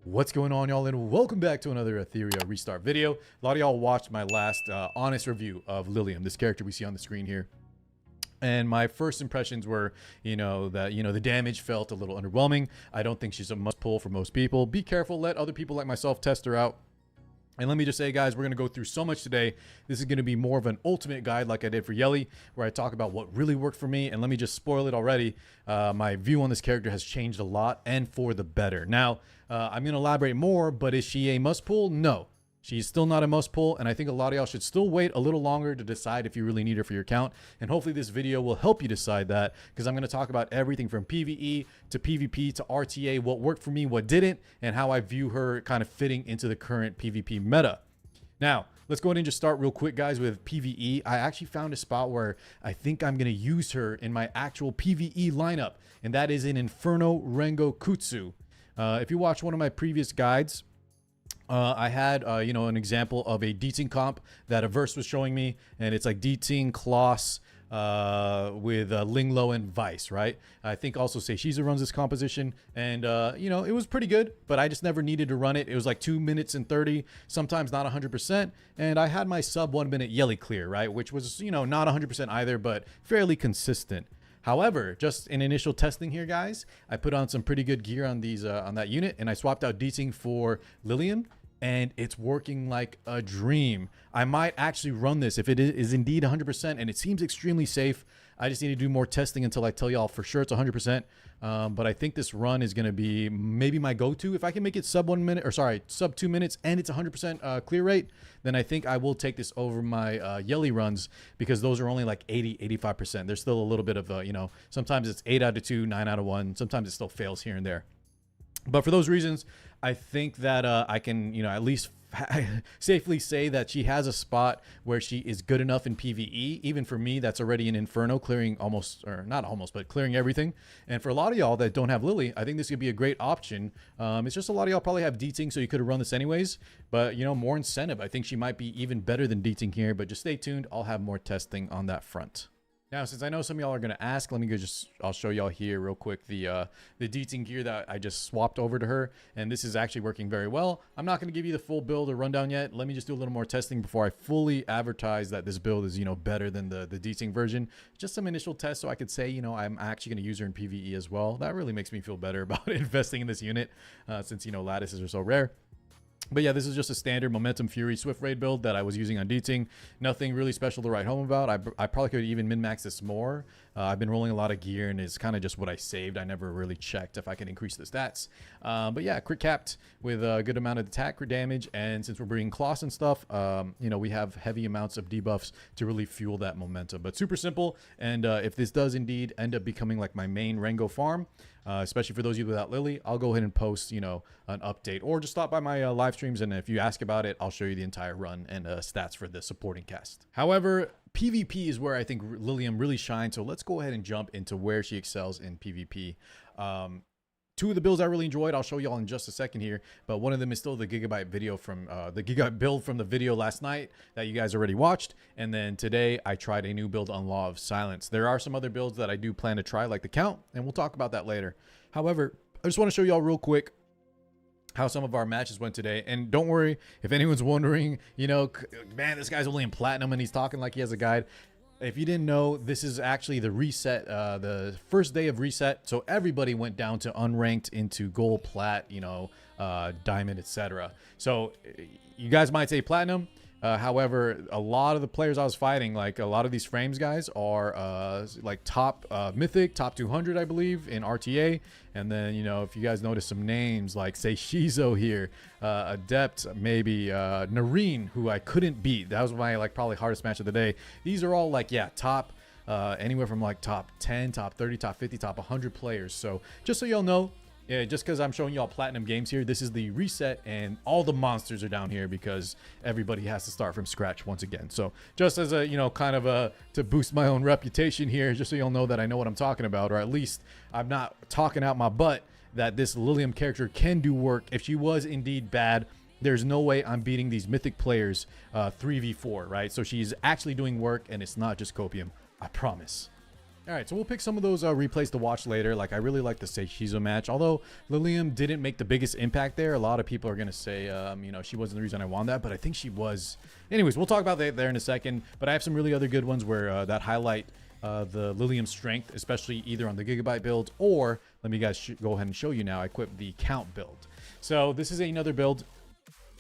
What's going on, y'all, and welcome back to another Etheria restart video. A lot of y'all watched my last honest review of Liliam, this character we see on the screen here. And my first impressions were, that the damage felt a little underwhelming. I don't think she's a must pull for most people. Be careful, let other people like myself test her out. And let me just say, guys, we're going to go through so much today. This is going to be more of an ultimate guide like I did for Yelly, where I talk about what really worked for me. And let me just spoil it already. My view on this character has changed a lot and for the better. Now, I'm going to elaborate more, but is she a must pull? No. She's still not a must pull, and I think a lot of y'all should still wait a little longer to decide if you really need her for your account. And hopefully this video will help you decide that, because I'm going to talk about everything from PvE to PvP to RTA, what worked for me, what didn't, and how I view her kind of fitting into the current PvP meta. Now, let's go ahead and just start real quick, guys, with PvE. I actually found a spot where I think I'm going to use her in my actual PvE lineup, and that is in Inferno Rengo Kutsu. If you watch one of my previous guides, I had, an example of a Deeting comp that a verse was showing me, and it's like Deeting, Kloss, with Linglo and Vice, right? I think also Seishiza runs this composition, and, it was pretty good, but I just never needed to run it. It was like 2 minutes and 30, sometimes not 100%, and I had my sub 1 minute Yelly clear, right? Which was, not 100% either, but fairly consistent. However, just in initial testing here, guys, I put on some pretty good gear on these on that unit, and I swapped out Deeting for Liliam, and it's working like a dream. I might actually run this if it is indeed 100%, and it seems extremely safe. I just need to do more testing until I tell y'all for sure it's 100%. But I think this run is going to be maybe my go-to. If I can make it sub 1 minute, or sorry, sub 2 minutes, and it's 100% clear rate, then I think I will take this over my Yelly runs, because those are only like 80, 85%. There's still a little bit of, sometimes it's 8 out of 2, 9 out of 1. Sometimes it still fails here and there. But for those reasons, I think that I can, at least safely say that she has a spot where she is good enough in PvE. Even for me, that's already an Inferno, clearing almost, or not almost, but clearing everything. And for a lot of y'all that don't have Lily, I think this could be a great option. It's just a lot of y'all probably have Deeting, so you could have run this anyways. But, more incentive. I think she might be even better than Deeting here. But just stay tuned. I'll have more testing on that front. Now, since I know some of y'all are going to ask, let me I'll show y'all here real quick the Deeting gear that I just swapped over to her. And this is actually working very well. I'm not going to give you the full build or rundown yet. Let me just do a little more testing before I fully advertise that this build is, better than the Deeting version. Just some initial tests so I could say, I'm actually going to use her in PvE as well. That really makes me feel better about investing in this unit since, lattices are so rare. But yeah, this is just a standard Momentum Fury Swift Raid build that I was using on Deeting. Nothing really special to write home about. I probably could even min-max this more. I've been rolling a lot of gear, and it's kind of just what I saved. I never really checked if I can increase the stats. But yeah, crit capped with a good amount of attack, crit damage, and since we're bringing Kloss and stuff, we have heavy amounts of debuffs to really fuel that momentum. But super simple, and if this does indeed end up becoming like my main Rengo farm, especially for those of you without Lily, I'll go ahead and post, an update, or just stop by my live streams, and if you ask about it, I'll show you the entire run and stats for the supporting cast. However, PvP is where I think Liliam really shines, so let's go ahead and jump into where she excels in PvP. Two of the builds I really enjoyed, I'll show y'all in just a second here, but one of them is still the Gigabyte video from the Gigabyte build from the video last night that you guys already watched. And then today I tried a new build on Law of Silence. There are some other builds that I do plan to try, like the Count, and we'll talk about that later. However, I just want to show y'all real quick how some of our matches went today. And don't worry if anyone's wondering, man, this guy's only in platinum and he's talking like he has a guide. If you didn't know, this is actually the reset, the first day of reset. So everybody went down to unranked into gold, plat, diamond, etc. So you guys might say platinum. However, a lot of the players I was fighting, like a lot of these frames guys, are like top mythic, top 200, I believe, in RTA. And then, if you guys notice some names like, say, Shizo here, Adept, maybe Nareen, who I couldn't beat. That was my probably hardest match of the day. These are all top anywhere from top 10, top 30, top 50, top 100 players. So just so y'all know, yeah, just because I'm showing y'all platinum games here, this is the reset, and all the monsters are down here because everybody has to start from scratch once again. So just as a, to boost my own reputation here, just so y'all know that I know what I'm talking about, or at least I'm not talking out my butt that this Liliam character can do work. If she was indeed bad, there's no way I'm beating these mythic players 3v4, right? So she's actually doing work, and it's not just copium. I promise. All right, so we'll pick some of those replays to watch later. Like, I really like the Seishizo match. Although Liliam didn't make the biggest impact there, a lot of people are going to say, you know, she wasn't the reason I won that, but I think she was. Anyways, we'll talk about that there in a second. But I have some really other good ones where that highlight the Lilium strength, especially either on the Gigabyte build or, let me guys go ahead and show you now, I equipped the Count build. So this is another build.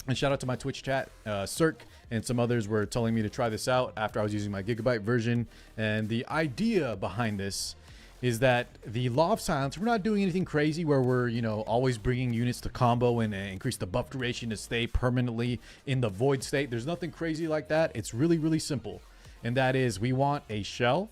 And shout out to my Twitch chat, Cirque, and some others were telling me to try this out after I was using my Gigabyte version. And the idea behind this is that the Law of Silence, we're not doing anything crazy where we're, you know, always bringing units to combo and increase the buff duration to stay permanently in the void state. There's nothing crazy like that. It's really, really simple. And that is, we want a shell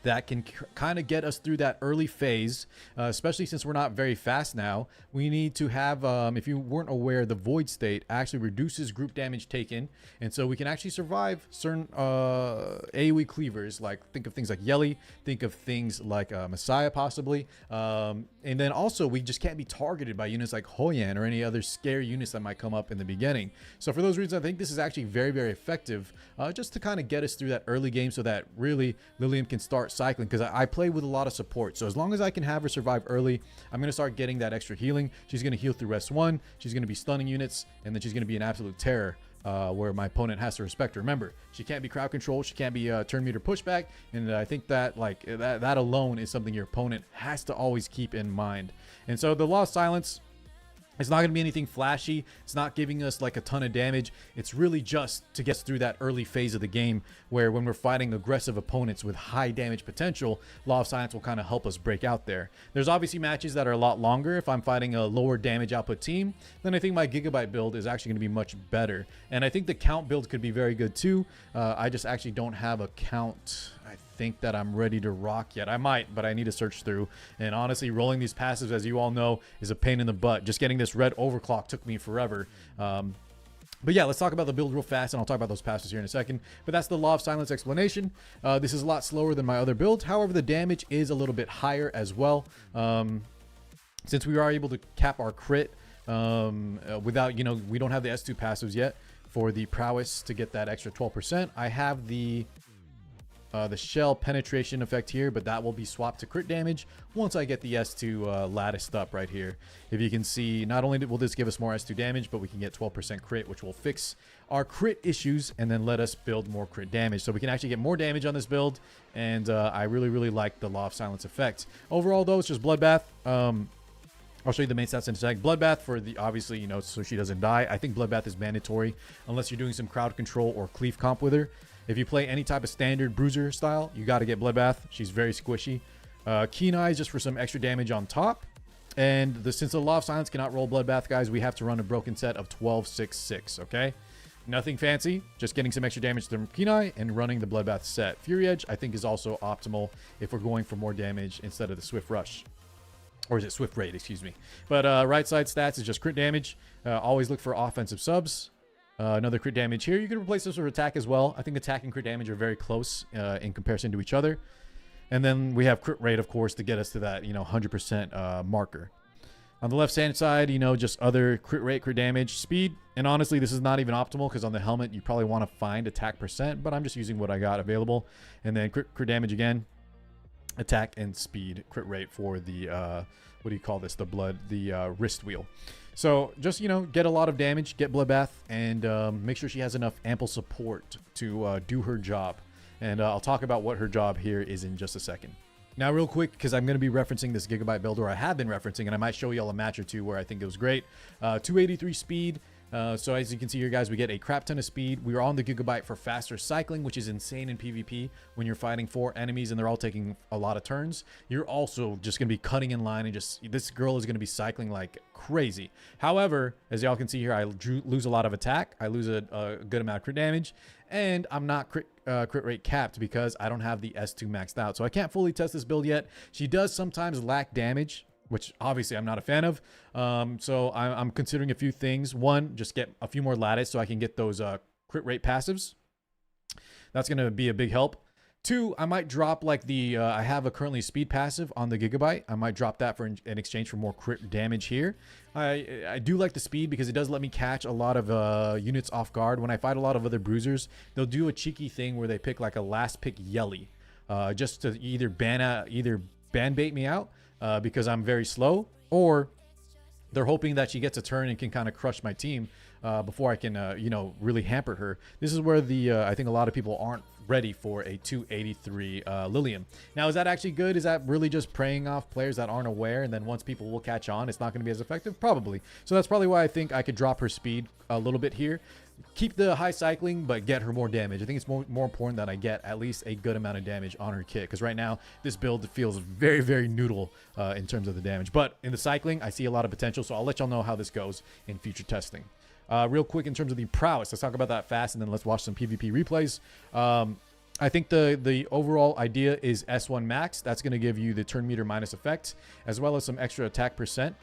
that can kind of get us through that early phase, especially since we're not very fast now. We need to have, if you weren't aware, the void state actually reduces group damage taken, and so we can actually survive certain AoE cleavers. Like, think of things like Yeli, think of things like Messiah possibly, and then also we just can't be targeted by units like Hoyan or any other scary units that might come up in the beginning. So for those reasons, I think this is actually very, very effective, just to kind of get us through that early game so that really Liliam can start cycling, because I play with a lot of support. So as long as I can have her survive early, I'm going to start getting that extra healing. She's going to heal through S1. She's going to be stunning units, and then she's going to be an absolute terror where my opponent has to respect her. Remember, she can't be crowd control. She can't be turn meter pushback. And I think that that alone is something your opponent has to always keep in mind. And so the Law of Silence, it's not going to be anything flashy. It's not giving us like a ton of damage. It's really just to get us through that early phase of the game where when we're fighting aggressive opponents with high damage potential, Law of Silence will kind of help us break out there. There's obviously matches that are a lot longer. If I'm fighting a lower damage output team, then I think my Gigabyte build is actually going to be much better. And I think the Count build could be very good too. I just actually don't have a Count, I think, that I'm ready to rock yet. I might, but I need to search through. And honestly, rolling these passives, as you all know, is a pain in the butt. Just getting this red overclock took me forever. But yeah, let's talk about the build real fast, and I'll talk about those passives here in a second. But that's the Law of Silence explanation. This is a lot slower than my other build. However, the damage is a little bit higher as well. Since we are able to cap our crit without, you know, we don't have the S2 passives yet for the prowess to get that extra 12%. I have the shell penetration effect here, but that will be swapped to crit damage once I get the S2 latticed up right here. If you can see, not only will this give us more S2 damage, but we can get 12% crit, which will fix our crit issues and then let us build more crit damage. So we can actually get more damage on this build, and I really, really like the Law of Silence effect. Overall, though, it's just Bloodbath. I'll show you the main stats in a sec. Bloodbath for the, obviously, you know, so she doesn't die. I think Bloodbath is mandatory unless you're doing some crowd control or cleave comp with her. If you play any type of standard bruiser style, you got to get Bloodbath. She's very squishy. Keen Eyes just for some extra damage on top. And since the Law of Silence cannot roll Bloodbath, guys, we have to run a broken set of 12-6-6, okay? Nothing fancy, just getting some extra damage from Keen Eye and running the Bloodbath set. Fury Edge, I think, is also optimal if we're going for more damage instead of the Swift Rush. Or is it Swift Raid, excuse me. But right side stats is just crit damage. Always look for offensive subs. Another crit damage here. You can replace this with attack as well. I think attack and crit damage are very close in comparison to each other. And then we have crit rate, of course, to get us to that, you know, 100% marker. On the left hand side, you know, just other crit rate, crit damage, speed. And honestly, this is not even optimal because on the helmet, you probably want to find attack percent, but I'm just using what I got available. And then crit damage again, attack and speed, crit rate for the, what do you call this? The wrist wheel. So just, you know, get a lot of damage, get Bloodbath, and make sure she has enough ample support to do her job. And I'll talk about what her job here is in just a second. Now, real quick, because I'm going to be referencing this Gigabyte build, or I have been referencing, and I might show you all a match or two where I think it was great. 283 speed. So as you can see here, guys, we get a crap ton of speed. We are on the Gigabyte for faster cycling, which is insane in PvP when you're fighting 4 enemies and they're all taking a lot of turns. You're also just going to be cutting in line and just, this girl is going to be cycling like crazy. However, as y'all can see here, I lose a lot of attack. I lose a good amount of crit damage, and I'm not crit rate capped because I don't have the S2 maxed out. So I can't fully test this build yet. She does sometimes lack damage, which obviously I'm not a fan of. So I'm considering a few things. One, just get a few more lattice so I can get those crit rate passives. That's going to be a big help. 2, I might drop like the, I have a currently speed passive on the Gigabyte. I might drop that for in exchange for more crit damage here. I do like the speed because it does let me catch a lot of units off guard. When I fight a lot of other bruisers, they'll do a cheeky thing where they pick like a last pick Yeli just to either ban bait me out because I'm very slow, or they're hoping that she gets a turn and can kind of crush my team before I can, really hamper her. This is where I think a lot of people aren't ready for a 283 Liliam. Now, is that actually good? Is that really just preying off players that aren't aware, and then once people will catch on, it's not going to be as effective? Probably. So that's probably why I think I could drop her speed a little bit here. Keep the high cycling, but get her more damage. I think it's more important that I get at least a good amount of damage on her kit, because right now this build feels very, very noodle in terms of the damage. But in the cycling, I see a lot of potential, so I'll let y'all know how this goes in future testing. Real quick, in terms of the prowess, let's talk about that fast, and then let's watch some PvP replays. I think the overall idea is S1 max. That's going to give you the turn meter minus effect, as well as some extra attack percent.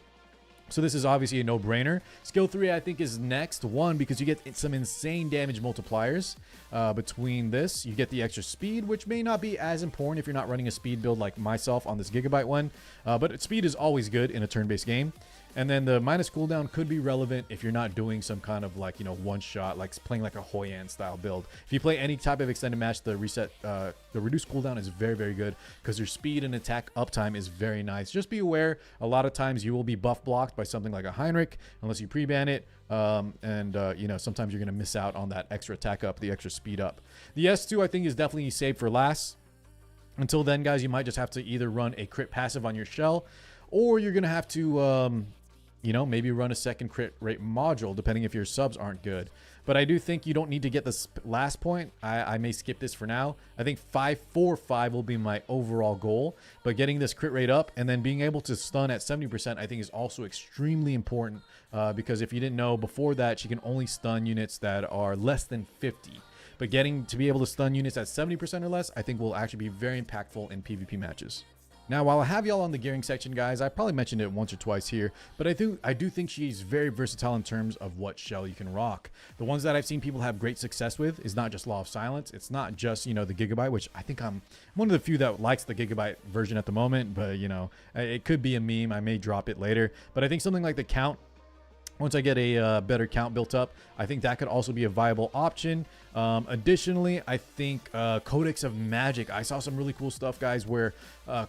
So this is obviously a no-brainer. Skill 3, I think, is next. 1, because you get some insane damage multipliers between this. You get the extra speed, which may not be as important if you're not running a speed build like myself on this Gigabyte one. But speed is always good in a turn-based game. And then the minus cooldown could be relevant if you're not doing some kind of like, one shot, like playing like a Hoi An style build. If you play any type of extended match, the reduced cooldown is very, very good because your speed and attack uptime is very nice. Just be aware, a lot of times you will be buff blocked by something like a Heinrich unless you pre-ban it. Sometimes you're going to miss out on that extra attack up, the extra speed up. The S2, I think, is definitely saved for last. Until then, guys, you might just have to either run a crit passive on your shell, or you're going to have to maybe run a second crit rate module, depending if your subs aren't good. But I do think you don't need to get this last point. I may skip this for now. I think 545 will be my overall goal. But getting this crit rate up and then being able to stun at 70%, I think is also extremely important. Because if you didn't know, before that, she can only stun units that are less than 50. But getting to be able to stun units at 70% or less, I think will actually be very impactful in PvP matches. Now, while I have y'all on the gearing section, guys, I probably mentioned it once or twice here, but I do think she's very versatile in terms of what shell you can rock. The ones that I've seen people have great success with is not just Law of Silence. It's not just, the Gigabyte, which I think I'm one of the few that likes the Gigabyte version at the moment, but, it could be a meme. I may drop it later. But I think something like the Count, once I get a better count built up, I think that could also be a viable option. Additionally, I think Codex of Magic. I saw some really cool stuff, guys, where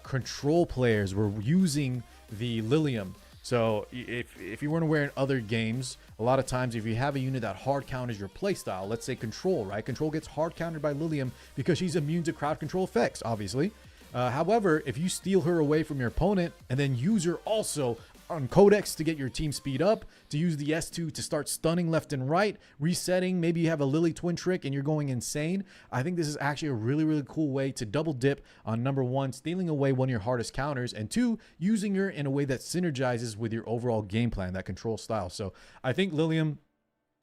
control players were using the Liliam. So if you weren't aware in other games, a lot of times if you have a unit that hard counters your playstyle, let's say Control, right? Control gets hard countered by Liliam because she's immune to crowd control effects, obviously. However, if you steal her away from your opponent and then use her also on Codex to get your team speed up, to use the S2 to start stunning left and right, resetting, maybe you have a Lily twin trick and you're going insane, I think this is actually a really, really cool way to double dip on number 1, stealing away one of your hardest counters, and 2, using her in a way that synergizes with your overall game plan, that control style. So I think Liliam,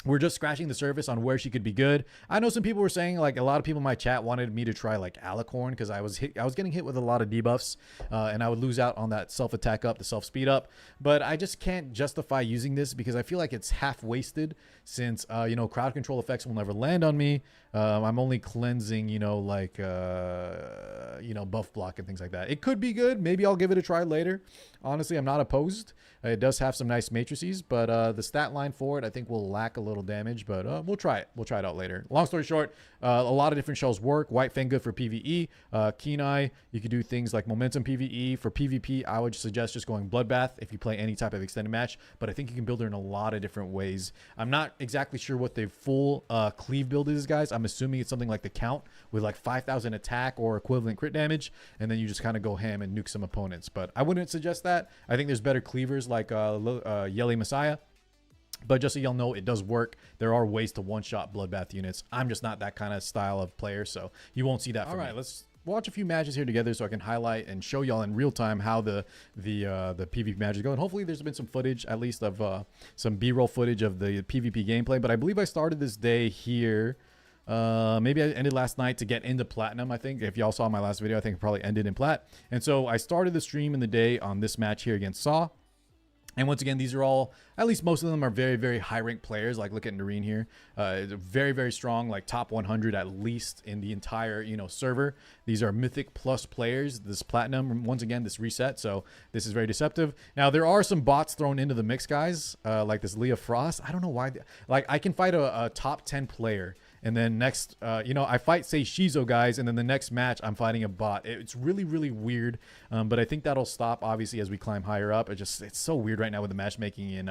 we're just scratching the surface on where she could be good. I know some people were saying, like, a lot of people in my chat wanted me to try like Alicorn because I was getting hit with a lot of debuffs and I would lose out on that self attack up, the self speed up. But I just can't justify using this because I feel like it's half wasted since crowd control effects will never land on me. I'm only cleansing, buff block and things like that. It could be good. Maybe I'll give it a try later. Honestly, I'm not opposed. It does have some nice matrices, but the stat line for it, I think, will lack a little damage, but we'll try it. We'll try it out later. Long story short, a lot of different shells work. White Fang good for PvE. Keen Eye, you could do things like Momentum PvE. For PvP, I would suggest just going Bloodbath if you play any type of extended match, but I think you can build her in a lot of different ways. I'm not exactly sure what the full cleave build is, guys. I'm assuming it's something like the Count with like 5,000 attack or equivalent crit damage, and then you just kind of go ham and nuke some opponents. But I wouldn't suggest that. I think there's better cleavers like Yelly Messiah. But just so y'all know, it does work. There are ways to one-shot Bloodbath units. I'm just not that kind of style of player, so you won't see that from me. All right, let's watch a few matches here together so I can highlight and show y'all in real time how the PvP matches go. And hopefully there's been some footage, at least of some B-roll footage of the PvP gameplay. But I believe I started this day here. Maybe I ended last night to get into Platinum, I think. If y'all saw my last video, I think it probably ended in Plat. And so I started the stream in the day on this match here against Saw. And once again, these are all, at least most of them are very, very high-ranked players. Like, look at Noreen here. Very, very strong, like top 100 at least in the entire, server. These are Mythic Plus players. This Platinum, once again, this reset. So this is very deceptive. Now, there are some bots thrown into the mix, guys, like this Leah Frost. I don't know why. Like, I can fight a top 10 player and then next, I fight say Shizo guys, and then the next match I'm fighting a bot. It's really, really weird, but I think that'll stop obviously as we climb higher up. It's so weird right now with the matchmaking in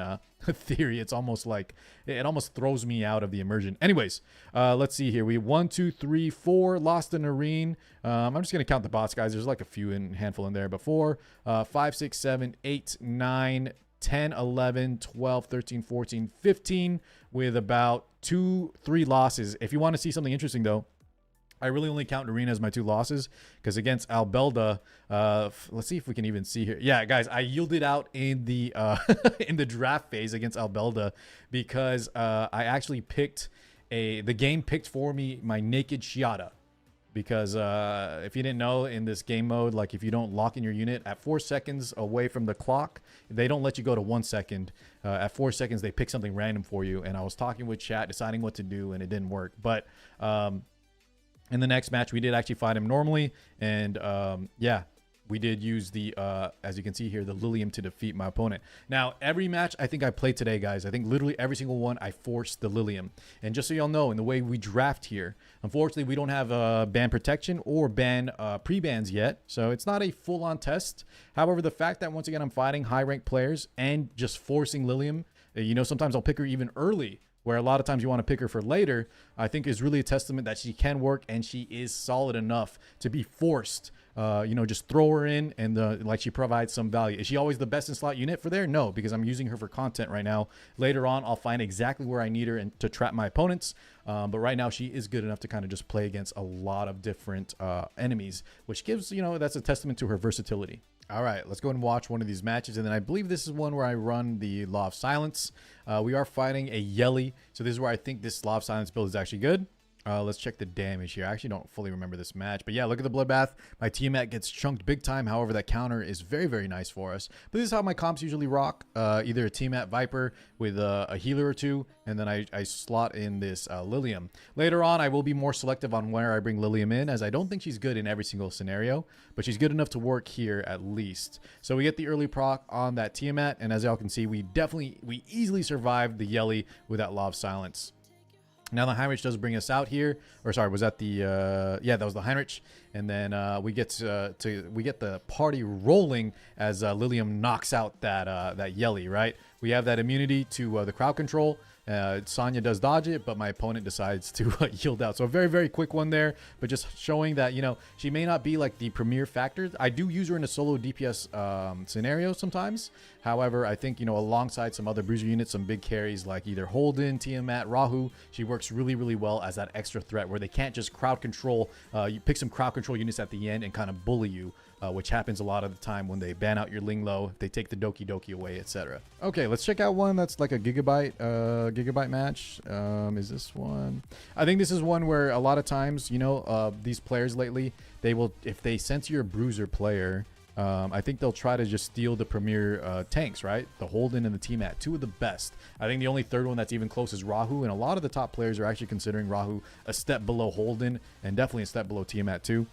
Etheria. It's almost like it almost throws me out of the immersion. Anyways, let's see here. We 1, 2, 3, 4 lost an arena. I'm just gonna count the bots, guys. There's like a few handful in there, but 4, 5, 6, 7, 8, 9, 10, 11, 12, 13, 14, 15 with about 2, 3 losses. If you want to see something interesting though, I really only count arena as my 2 losses because against Albelda, let's see if we can even see here. Yeah, guys, I yielded out in the in the draft phase against Albelda because I actually picked the game picked for me my naked Shiata. Because if you didn't know, in this game mode, like if you don't lock in your unit at 4 seconds away from the clock, they don't let you go to 1 second. At 4 seconds, they pick something random for you. And I was talking with chat, deciding what to do, and it didn't work. But in the next match, we did actually fight him normally. And yeah, we did use the, as you can see here, the Liliam to defeat my opponent. Now, every match I think I played today, guys, I think literally every single one, I forced the Liliam. And just so y'all know, in the way we draft here, unfortunately, we don't have ban protection or ban pre-bans yet. So it's not a full-on test. However, the fact that, once again, I'm fighting high-ranked players and just forcing Liliam, sometimes I'll pick her even early, where a lot of times you want to pick her for later, I think is really a testament that she can work and she is solid enough to be forced. Just throw her in and like she provides some value. Is she always the best in slot unit for there? No, because I'm using her for content right now. Later on, I'll find exactly where I need her and to trap my opponents. But right now, she is good enough to kind of just play against a lot of different enemies, which gives, that's a testament to her versatility. All right, let's go and watch one of these matches. And then I believe this is one where I run the Law of Silence. We are fighting a Yelly. So this is where I think this Law of Silence build is actually good. Let's check the damage here. I actually don't fully remember this match. But yeah, look at the Bloodbath. My Tiamat gets chunked big time. However, that counter is very, very nice for us. But this is how my comps usually rock. Either a Tiamat Viper with a healer or 2. And then I slot in this Liliam. Later on, I will be more selective on where I bring Liliam in, as I don't think she's good in every single scenario. But she's good enough to work here at least. So we get the early proc on that Tiamat. And as y'all can see, we easily survived the Yelly with that Law of Silence. Now the Heinrich does bring us out here, or sorry, was that the yeah, that was the Heinrich, and then we get the party rolling as Liliam knocks out that Yelly, right? We have that immunity to the crowd control. Sonya does dodge it, but my opponent decides to yield out. So a very, very quick one there, but just showing that, she may not be like the premier factor. I do use her in a solo DPS scenario sometimes. However, I think, alongside some other bruiser units, some big carries like either Holden, Tiamat, Rahu, she works really, really well as that extra threat where they can't just crowd control. You pick some crowd control units at the end and kind of bully you. Which happens a lot of the time when they ban out your Linglo, they take the Doki Doki away, etc. Okay, let's check out one that's like a Gigabyte match. Is this one? I think this is one where a lot of times, these players lately, they will, if they sense you're a bruiser player, I think they'll try to just steal the premier tanks, right? The Holden and the Tiamat, 2 of the best. I think the only third one that's even close is Rahu, and a lot of the top players are actually considering Rahu a step below Holden and definitely a step below Tiamat too.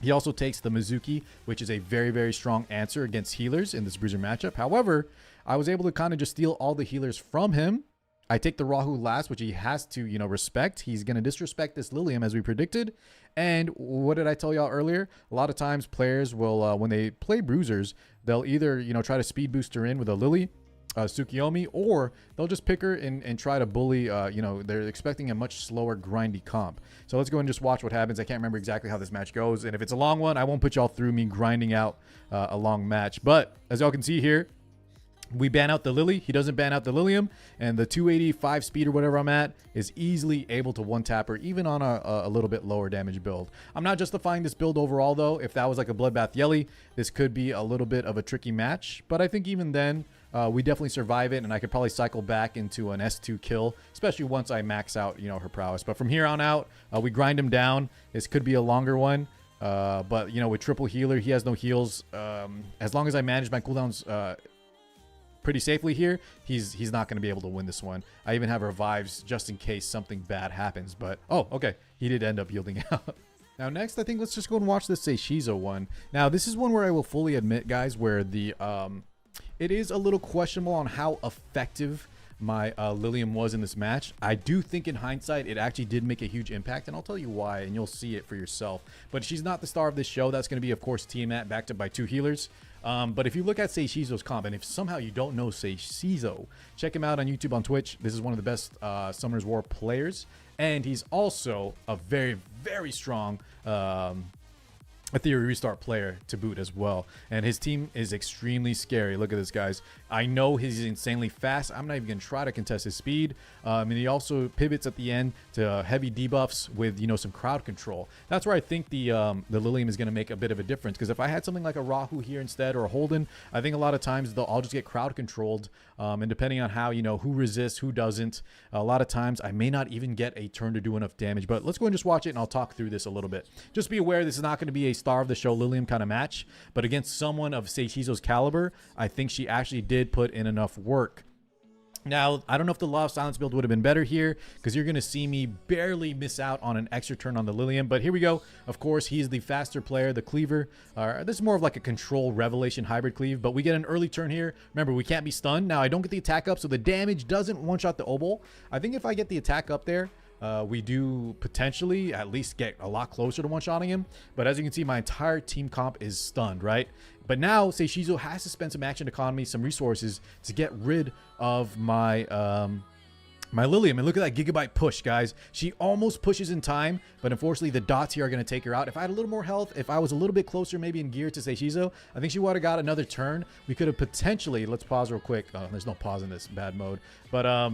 He also takes the Mizuki, which is a very, very strong answer against healers in this bruiser matchup. However, I was able to kind of just steal all the healers from him. I take the Rahu last, which he has to, respect. He's going to disrespect this Liliam as we predicted. And what did I tell y'all earlier? A lot of times players will, when they play bruisers, they'll either, try to speed boost her in with a Lily, Tsukiyomi, or they'll just pick her and try to bully. They're expecting a much slower grindy comp. So let's go and just watch what happens. I can't remember exactly how this match goes, and if it's a long one, I won't put y'all through me grinding out a long match. But as y'all can see here, we ban out the Lily. He doesn't ban out the Liliam, and the 285 speed or whatever I'm at is easily able to one-tap her, even on a little bit lower damage build. I'm not justifying this build overall, though. If that was like a Bloodbath Yelly, this could be a little bit of a tricky match, but I think even then, we definitely survive it, and I could probably cycle back into an S2 kill, especially once I max out, her prowess. But from here on out, we grind him down. This could be a longer one, but, with triple healer, he has no heals. As long as I manage my cooldowns pretty safely here, he's not going to be able to win this one. I even have revives just in case something bad happens, but, oh, okay. He did end up yielding out. Now, next, I think let's just go and watch this Seishizo one. Now, this is one where I will fully admit, guys, where the... it is a little questionable on how effective my Liliam was in this match. I do think in hindsight it actually did make a huge impact, and I'll tell you why, and you'll see it for yourself. But she's not the star of this show. That's going to be, of course, Tiamat, backed up by 2 healers. But if you look at Seishizo's comp, and if somehow you don't know Seishizo, check him out on YouTube, on Twitch. This is one of the best Summoner's War players, and he's also a very, very strong Etheria restart player to boot as well. And his team is extremely scary. Look at this, guys. I know he's insanely fast. I'm not even going to try to contest his speed. And he also pivots at the end to heavy debuffs with, you know, some crowd control. That's where I think the Lilium is going to make a bit of a difference. Because if I had something like a Rahu here instead, or a Holden, I think a lot of times they'll all just get crowd controlled. And depending on how, you know, who resists, who doesn't, a lot of times I may not even get a turn to do enough damage. But let's go and just watch it, and I'll talk through this a little bit. Just be aware, this is not going to be a star of the show Lilium kind of match, but against someone of Seishizo's caliber, I think she actually did put in enough work. Now, I don't know if the Law of Silence build would have been better here, because you're going to see me barely miss out on an extra turn on the Lilium. But here we go. Of course, he's the faster player, the cleaver. This is more of like a control revelation hybrid cleave, but we get an early turn here. Remember, we can't be stunned. Now, I don't get the attack up, so the damage doesn't one-shot the Obol. I think if I get the attack up there, we do potentially at least get a lot closer to one-shotting him. But as you can see, my entire team comp is stunned, right? But now Seishizo has to spend some action economy, some resources to get rid of my my Lilium. And look at that Gigabyte push, guys. She almost pushes in time, but unfortunately the dots here are going to take her out. If I had a little more health, if I was a little bit closer maybe in gear to Seishizo, I think she would have got another turn. We could have potentially, let's pause real quick. There's no pause in this bad mode. But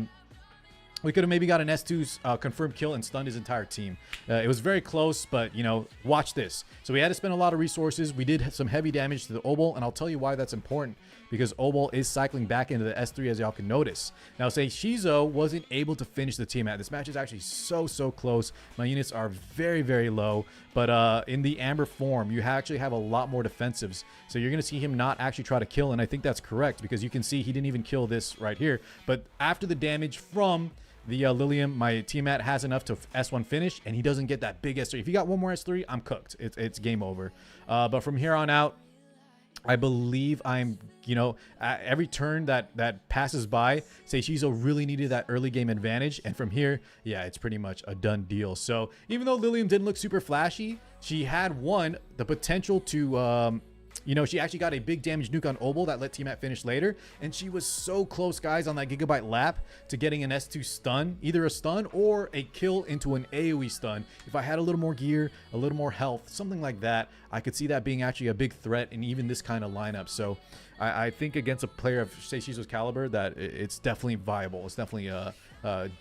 we could have maybe got an S2's confirmed kill and stunned his entire team. It was very close, but, you know, watch this. So we had to spend a lot of resources. We did some heavy damage to the Obol, and I'll tell you why that's important. Because Obol is cycling back into the S3, as y'all can notice. Now, Seishizo wasn't able to finish the team. This match is actually so close. My units are very, very low. But in the Amber form, you actually have a lot more defensives. So you're going to see him not actually try to kill, and I think that's correct. Because you can see he didn't even kill this right here. But after the damage from the Lilium, my Tiamat has enough to S1 finish, and he doesn't get that big S3. If you got one more S3, I'm cooked. It's game over. But from here on out, I believe I'm, you know, every turn that passes by, Seishizo really needed that early game advantage. And from here, yeah, it's pretty much a done deal. So even though Lilium didn't look super flashy, she had, the potential to, you know, she actually got a big damage nuke on Obol that let Tiamat finish later. And she was so close, guys, on that Gigabyte lap to getting an S2 stun. Either a stun or a kill into an AoE stun. If I had a little more gear, a little more health, something like that, I could see that being actually a big threat in even this kind of lineup. So I think against a player of Seishizo's caliber that it's definitely viable. It's definitely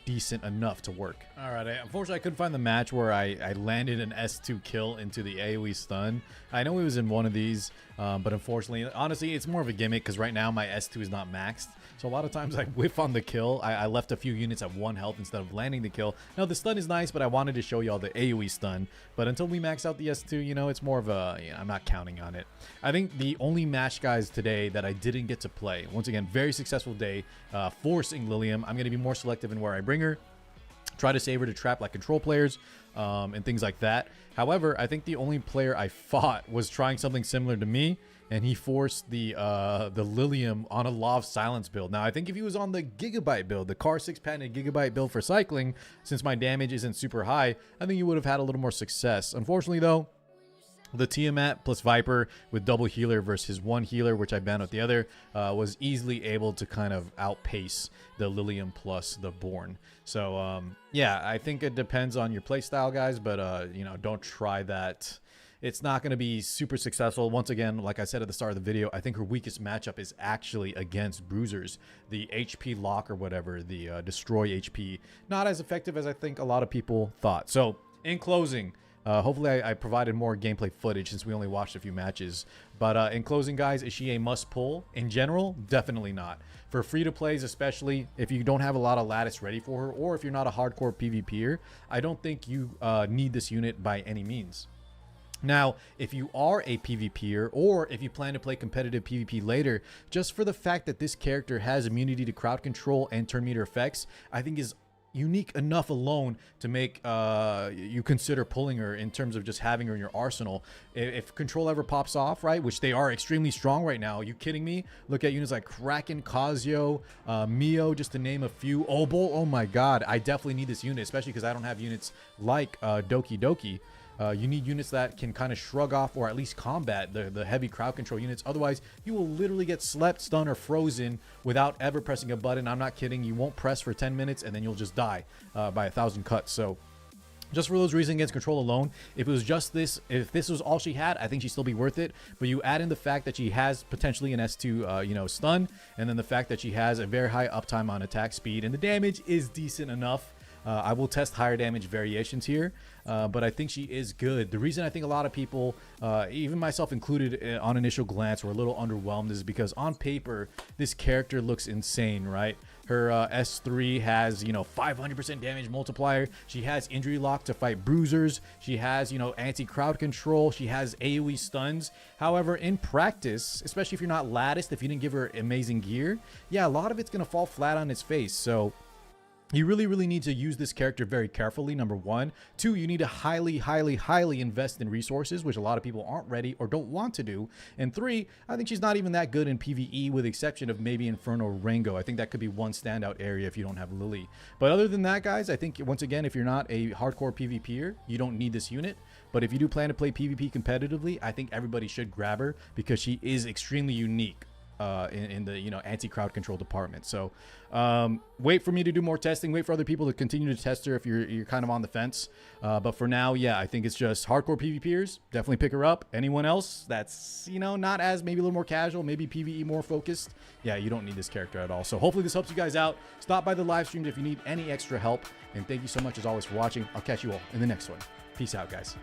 decent enough to work. All right, unfortunately I couldn't find the match where I landed an S2 kill into the AoE stun. I know he was in one of these, but unfortunately, honestly, it's more of a gimmick because right now my S2 is not maxed. So a lot of times I whiff on the kill. I left a few units at 1 health instead of landing the kill. Now the stun is nice, but I wanted to show y'all the AoE stun. But until we max out the S2, you know, it's more of a, you know, I'm not counting on it. I think the only match, guys, today that I didn't get to play, once again, very successful day, forcing Lilium. I'm going to be more selective in where I bring her. Try to save her to trap like control players and things like that. However, I think the only player I fought was trying something similar to me, and he forced the Lilium on a Law of Silence build. Now, I think if he was on the Gigabyte build, the CAR 6 patented Gigabyte build for cycling, since my damage isn't super high, I think he would have had a little more success. Unfortunately, though, the Tiamat plus Viper with double healer versus 1 healer, which I banned with the other, was easily able to kind of outpace the Lilium plus the Born. So, yeah, I think it depends on your playstyle, guys, but, you know, don't try that. It's not going to be super successful. Once again, like I said at the start of the video, I think her weakest matchup is actually against Bruisers. The HP lock or whatever, the destroy HP, not as effective as I think a lot of people thought. So, in closing, hopefully I provided more gameplay footage since we only watched a few matches. But in closing, guys, is she a must-pull? In general, definitely not. For free-to-plays, especially if you don't have a lot of lattice ready for her, or if you're not a hardcore PvPer, I don't think you need this unit by any means. Now, if you are a PvPer, or if you plan to play competitive PvP later, just for the fact that this character has immunity to crowd control and turn meter effects, I think is unique enough alone to make you consider pulling her in terms of just having her in your arsenal. If control ever pops off, right, which they are extremely strong right now. Are you kidding me? Look at units like Kraken, Kazio, Mio, just to name a few. Obol, oh my god, I definitely need this unit, especially because I don't have units like Doki Doki. You need units that can kind of shrug off or at least combat the heavy crowd control units. Otherwise, you will literally get slept, stunned, or frozen without ever pressing a button. I'm not kidding. You won't press for 10 minutes and then you'll just die by 1,000 cuts. So just for those reasons against control alone, if it was just this, if this was all she had, I think she'd still be worth it. But you add in the fact that she has potentially an S2, you know, stun, and then the fact that she has a very high uptime on attack speed, and the damage is decent enough. I will test higher damage variations here, but I think she is good. The reason I think a lot of people, even myself included, on initial glance were a little underwhelmed is because on paper, this character looks insane, right? Her S3 has, you know, 500% damage multiplier. She has injury lock to fight bruisers. She has, you know, anti-crowd control. She has AoE stuns. However, in practice, especially if you're not latticed, if you didn't give her amazing gear, yeah, a lot of it's going to fall flat on its face. So you really need to use this character very carefully, number one. Two, you need to highly invest in resources, which a lot of people aren't ready or don't want to do. And three, I think she's not even that good in PvE, with the exception of maybe Inferno or Rengo. I think that could be one standout area if you don't have Lily. But other than that, guys, I think, once again, if you're not a hardcore PvPer, you don't need this unit. But if you do plan to play PvP competitively, I think everybody should grab her because she is extremely unique in the, you know, anti-crowd control department. So wait for me to do more testing, wait for other people to continue to test her if you're kind of on the fence, but for now, yeah, I think it's just hardcore PvPers, definitely pick her up. Anyone else that's, you know, not as, maybe a little more casual, maybe PvE more focused, yeah, you don't need this character at all. So hopefully this helps you guys out. Stop by the live streams if you need any extra help, and thank you so much as always for watching. I'll catch you all in the next one. Peace out, guys.